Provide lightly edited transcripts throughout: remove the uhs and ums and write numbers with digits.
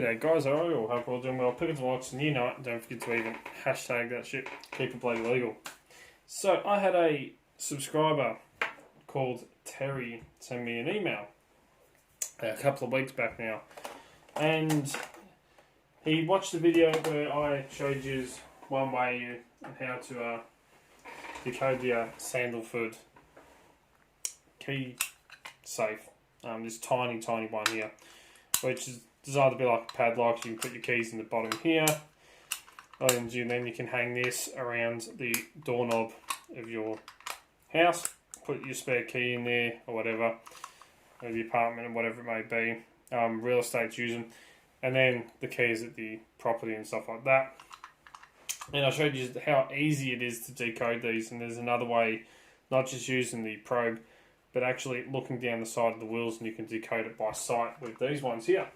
G'day guys, alright, or hope you're all doing well. Pick up the likes and you know it, don't forget to even hashtag that shit, keep it bloody legal. So I had a subscriber called Terry send me an email a couple of weeks back now, and he watched the video where I showed you one way on how to decode the Sandleford key safe. This tiny one here, which is designed to be like a padlock. You can put your keys in the bottom here, and then you can hang this around the doorknob of your house. Put your spare key in there or whatever, or the apartment or whatever it may be. Real estate's using, and then the keys at the property and stuff like that. And I showed you how easy it is to decode these, and there's another way, not just using the probe, but actually looking down the side of the wheels, and you can decode it by sight with these ones here.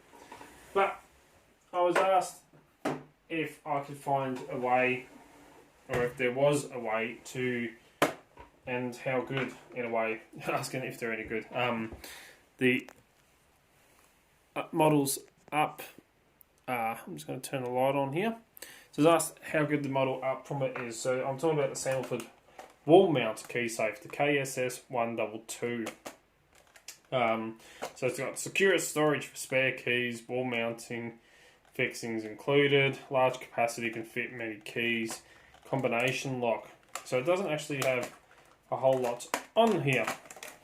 But I was asked if I could find a way, or if there was a way to, and how good in a way, asking if they're any good. The models up, I'm just going to turn the light on here. So I was asked how good the model up from it is. So I'm talking about the Sandleford wall mount key safe, the KSS122. So it's got secure storage for spare keys, wall mounting fixings included, large capacity, can fit many keys, combination lock. So it doesn't actually have a whole lot on here.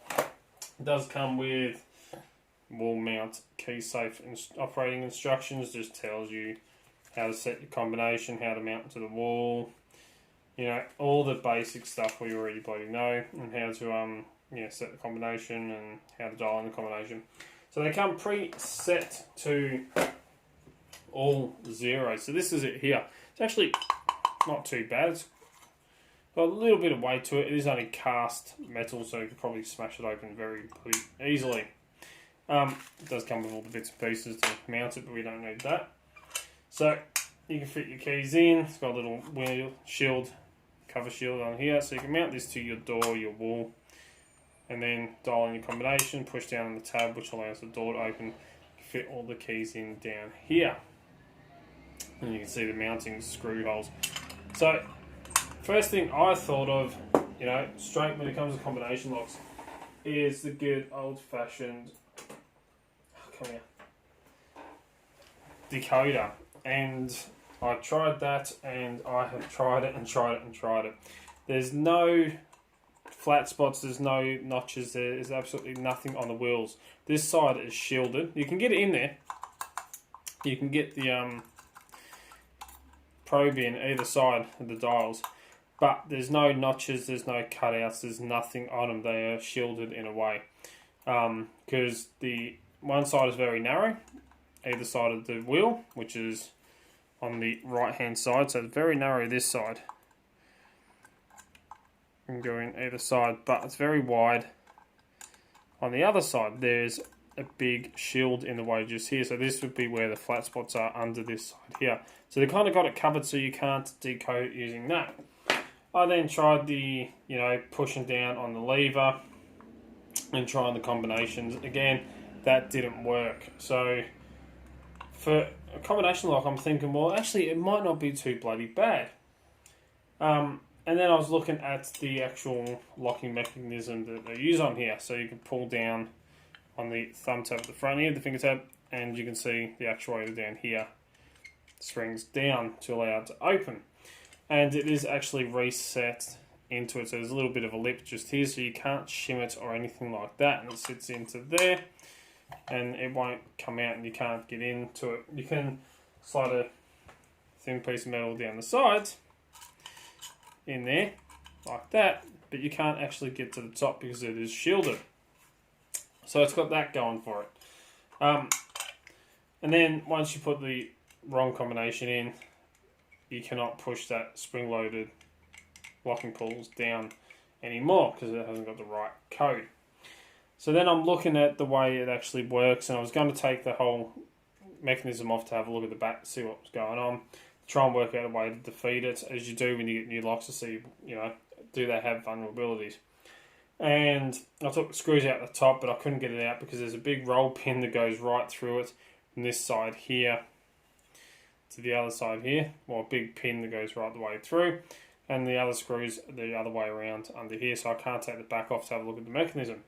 It does come with wall mount key safe operating instructions, just tells you how to set your combination, how to mount it to the wall. You know, all the basic stuff we already bloody know, and how to set the combination and how to dial in the combination. So they come pre-set to all zeros. So this is it here. It's actually not too bad. It's got a little bit of weight to it. It is only cast metal, so you could probably smash it open very easily. It does come with all the bits and pieces to mount it, but we don't need that. So you can fit your keys in. It's got a little wheel shield, cover shield on here, so you can mount this to your door, your wall, and then dial in your combination, push down on the tab, which allows the door to open, fit all the keys in down here. And you can see the mounting screw holes. So first thing I thought of, straight when it comes to combination locks, is the good old-fashioned decoder. And I tried that, and I have tried it and tried it and tried it. There's no flat spots, there's no notches, there's absolutely nothing on the wheels. This side is shielded. You can get it in there. You can get the probe in either side of the dials, but there's no notches, there's no cutouts, there's nothing on them. They are shielded in a way. Because the one side is very narrow, either side of the wheel, which is on the right hand side, so it's very narrow this side. And go in either side, but it's very wide on the other side. There's a big shield in the way just here, so this would be where the flat spots are under this side here. So they kind of got it covered so you can't decode it using that. I then tried the, pushing down on the lever and trying the combinations. Again, that didn't work. So for a combination lock, I'm thinking, well, actually, it might not be too bloody bad. And then I was looking at the actual locking mechanism that they use on here. So you can pull down on the thumb tab at the front here, the finger tab, and you can see the actuator down here springs down to allow it to open. And it is actually reset into it. So there's a little bit of a lip just here, so you can't shim it or anything like that. And it sits into there, and it won't come out, and you can't get into it. You can slide a thin piece of metal down the sides in there like that, but you can't actually get to the top because it is shielded. So it's got that going for it. And then once you put the wrong combination in, you cannot push that spring-loaded locking pulls down anymore because it hasn't got the right code. So then I'm looking at the way it actually works, and I was going to take the whole mechanism off to have a look at the back to see what was going on, try and work out a way to defeat it, as you do when you get new locks, to see, do they have vulnerabilities. And I took the screws out the top, but I couldn't get it out because there's a big roll pin that goes right through it from this side here to the other side here, or a big pin that goes right the way through, and the other screws the other way around under here, so I can't take the back off to have a look at the mechanism.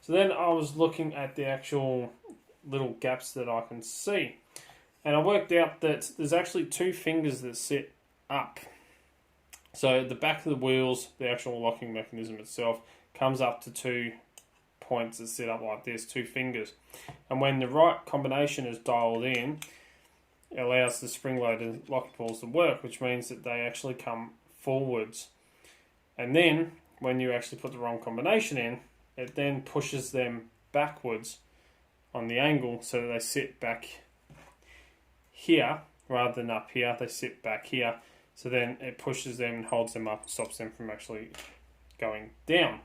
So then I was looking at the actual little gaps that I can see, and I worked out that there's actually two fingers that sit up. So the back of the wheels, the actual locking mechanism itself, comes up to 2 points that sit up like this, 2 fingers. And when the right combination is dialed in, it allows the spring-loaded locking balls to work, which means that they actually come forwards. And then, when you actually put the wrong combination in, it then pushes them backwards on the angle so that they sit back here rather than up here. They sit back here. So then it pushes them and holds them up and stops them from actually going down.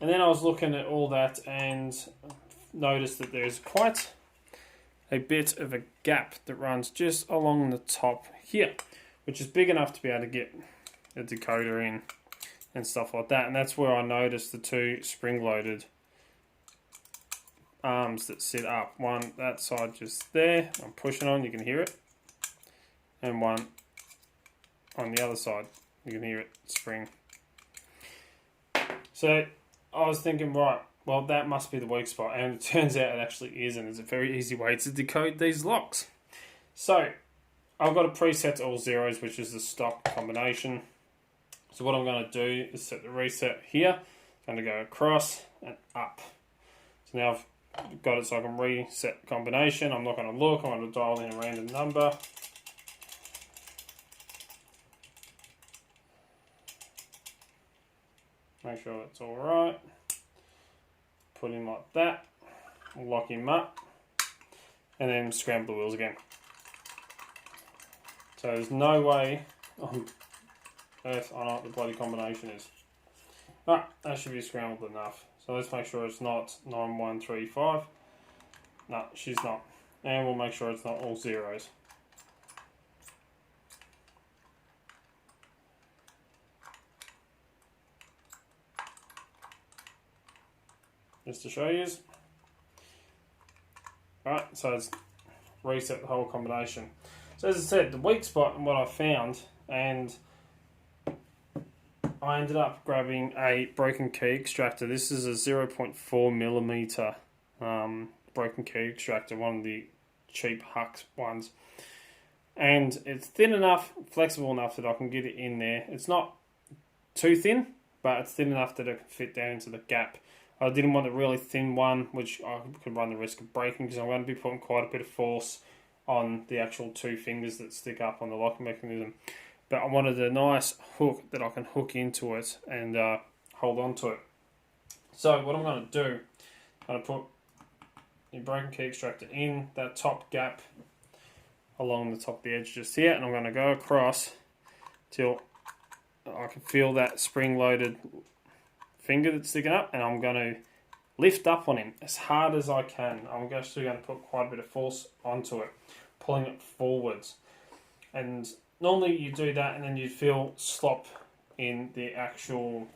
And then I was looking at all that and noticed that there's quite a bit of a gap that runs just along the top here, which is big enough to be able to get a decoder in and stuff like that. And that's where I noticed the 2 spring-loaded arms that sit up. One that side just there, I'm pushing on, you can hear it. And one on the other side, you can hear it spring. So I was thinking, right, well, that must be the weak spot, and it turns out it actually is, and it's a very easy way to decode these locks. So I've got a preset to all zeros, which is the stock combination. So what I'm going to do is set the reset here. I'm going to go across and up. So now I've got it so I can reset the combination. I'm not going to look, I'm going to dial in a random number. Make sure that's all right. Put him like that. Lock him up. And then scramble the wheels again. So there's no way on earth I know what the bloody combination is. Alright, that should be scrambled enough. So let's make sure it's not 9135. No, she's not. And we'll make sure it's not all zeros. Just to show you. Alright, so it's reset the whole combination. So as I said, the weak spot and what I found, and I ended up grabbing a broken key extractor. This is a 0.4mm broken key extractor, one of the cheap Hux ones. And it's thin enough, flexible enough that I can get it in there. It's not too thin, but it's thin enough that it can fit down into the gap. I didn't want a really thin one, which I could run the risk of breaking, because I'm going to be putting quite a bit of force on the actual 2 fingers that stick up on the locking mechanism. But I wanted a nice hook that I can hook into it and hold on to it. So what I'm going to do, I'm going to put the broken key extractor in that top gap along the top of the edge just here, and I'm going to go across till I can feel that spring-loaded finger that's sticking up, and I'm going to lift up on him as hard as I can. I'm actually going to put quite a bit of force onto it, pulling it forwards. And normally you do that and then you feel slop in the actual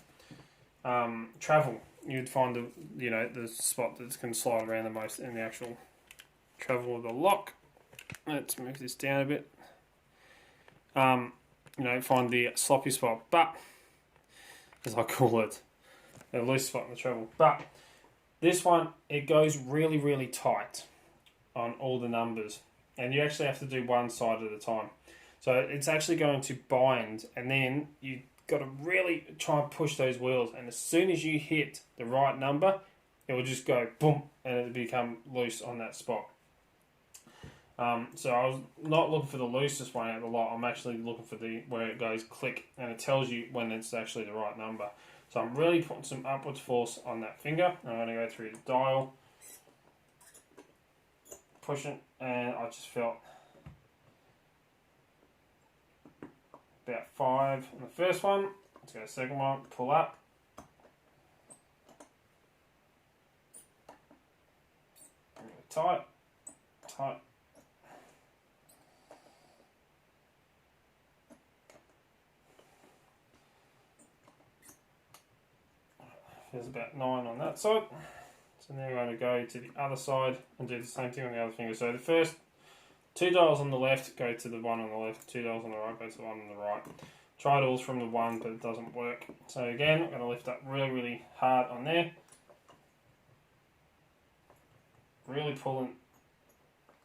travel. You'd find the spot that can slide around the most in the actual travel of the lock. Let's move this down a bit. Find the sloppy spot, but as I call it, the loose spot in the travel. But this one, it goes really, really tight on all the numbers, and you actually have to do one side at a time. So it's actually going to bind, and then you got to really try and push those wheels, and as soon as you hit the right number, it will just go boom, and it'll become loose on that spot. So I was not looking for the loosest one out of the lot. I'm actually looking for where it goes click, and it tells you when it's actually the right number. So I'm really putting some upwards force on that finger. I'm going to go through the dial, pushing, and I just felt about 5 on the first one. Let's go to the second one, pull up. Tight, tight. There's about 9 on that side. So now we're going to go to the other side and do the same thing on the other finger. So the first $2 on the left, go to the one on the left. $2 on the right, go to the one on the right. Tried all from the one, but it doesn't work. So again, I'm going to lift up really, really hard on there. Really pulling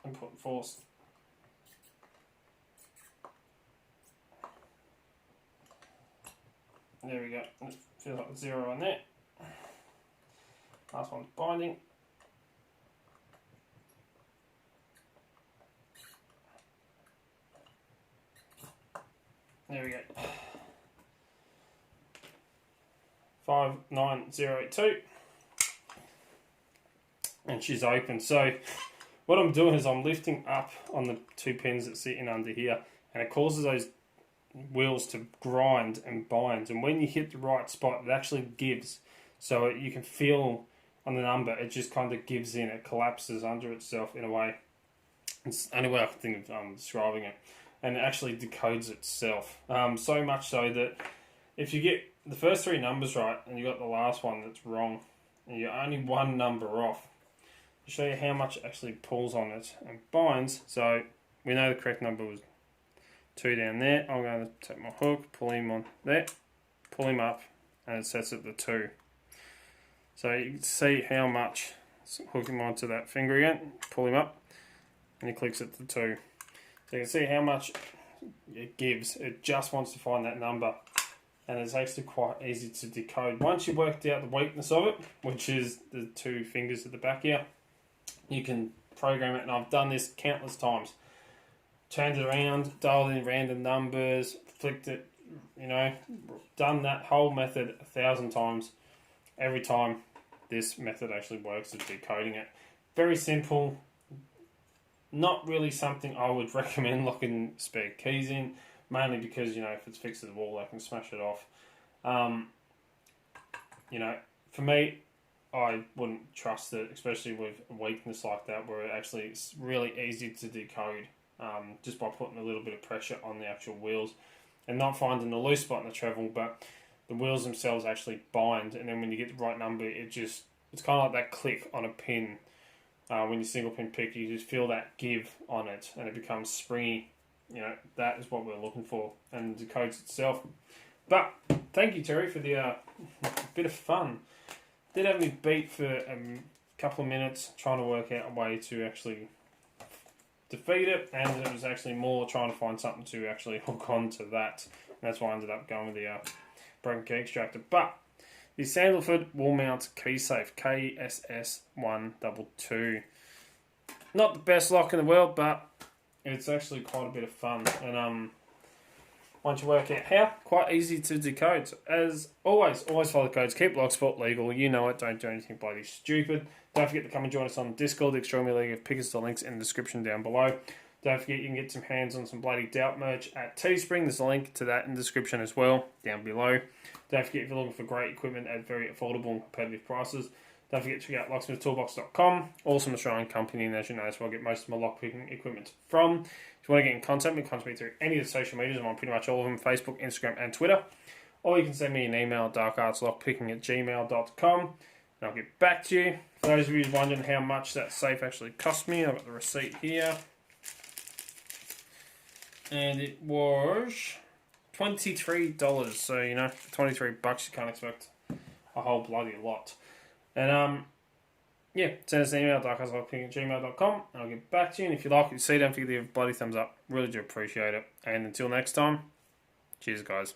and putting force. There we go. Feels like 0 on there. Last one's binding. There we go. 59082. And she's open. So what I'm doing is I'm lifting up on the 2 pins that sit in under here, and it causes those wheels to grind and bind. And when you hit the right spot, it actually gives. So you can feel on the number, it just kind of gives in. It collapses under itself in a way. It's the only way I can think of describing it. And it actually decodes itself. So much so that if you get the first 3 numbers right and you got the last one that's wrong, and you're only 1 number off, to show you how much it actually pulls on it and binds. So we know the correct number was 2 down there. I'm going to take my hook, pull him on there, pull him up, and it sets at the 2. So you can see how much, hook him onto that finger again, pull him up, and he clicks at the 2. So you can see how much it gives. It just wants to find that number, and it's actually quite easy to decode. Once you've worked out the weakness of it, which is the 2 fingers at the back here, you can program it, and I've done this countless times. Turned it around, dialed in random numbers, flicked it, you know, done that whole method 1,000 times. Every time this method actually works at decoding it. Very simple. Not really something I would recommend locking spare keys in, mainly because, you know, if it's fixed to the wall, I can smash it off. You know, for me, I wouldn't trust it, especially with a weakness like that, where it actually it's really easy to decode just by putting a little bit of pressure on the actual wheels and not finding a loose spot in the travel, but the wheels themselves actually bind, and then when you get the right number, it's kind of like that click on a pin. When you single pin pick, you just feel that give on it, and it becomes springy. You know, that is what we're looking for, and it decodes itself. But thank you, Terry, for the bit of fun. Did have me beat for a couple of minutes trying to work out a way to actually defeat it, and it was actually more trying to find something to actually hook on to that. And that's why I ended up going with the broken key extractor. But the Sandleford wall mount key safe KSS122. Not the best lock in the world, but it's actually quite a bit of fun. And once you work out how, quite easy to decode. So as always follow the codes. Keep Locksport legal. You know it. Don't do anything bloody stupid. Don't forget to come and join us on Discord, the Extraordinary League. Pick us the links in the description down below. Don't forget you can get some hands on some bloody Doubt merch at Teespring. There's a link to that in the description as well, down below. Don't forget if you're looking for great equipment at very affordable and competitive prices. Don't forget to check out locksmithtoolbox.com. Awesome Australian company, and as you know, that's where I get most of my lockpicking equipment from. If you want to get in contact with me, contact me through any of the social medias. I'm on pretty much all of them, Facebook, Instagram, and Twitter. Or you can send me an email, darkartslockpicking@gmail.com, and I'll get back to you. For those of you wondering how much that safe actually cost me, I've got the receipt here. And it was $23. So, you know, for $23 you can't expect a whole bloody lot. And, yeah, send us an email, darkartslockpicking@gmail.com, and I'll get back to you. And if you like what you see, don't forget to give a bloody thumbs up. Really do appreciate it. And until next time, cheers, guys.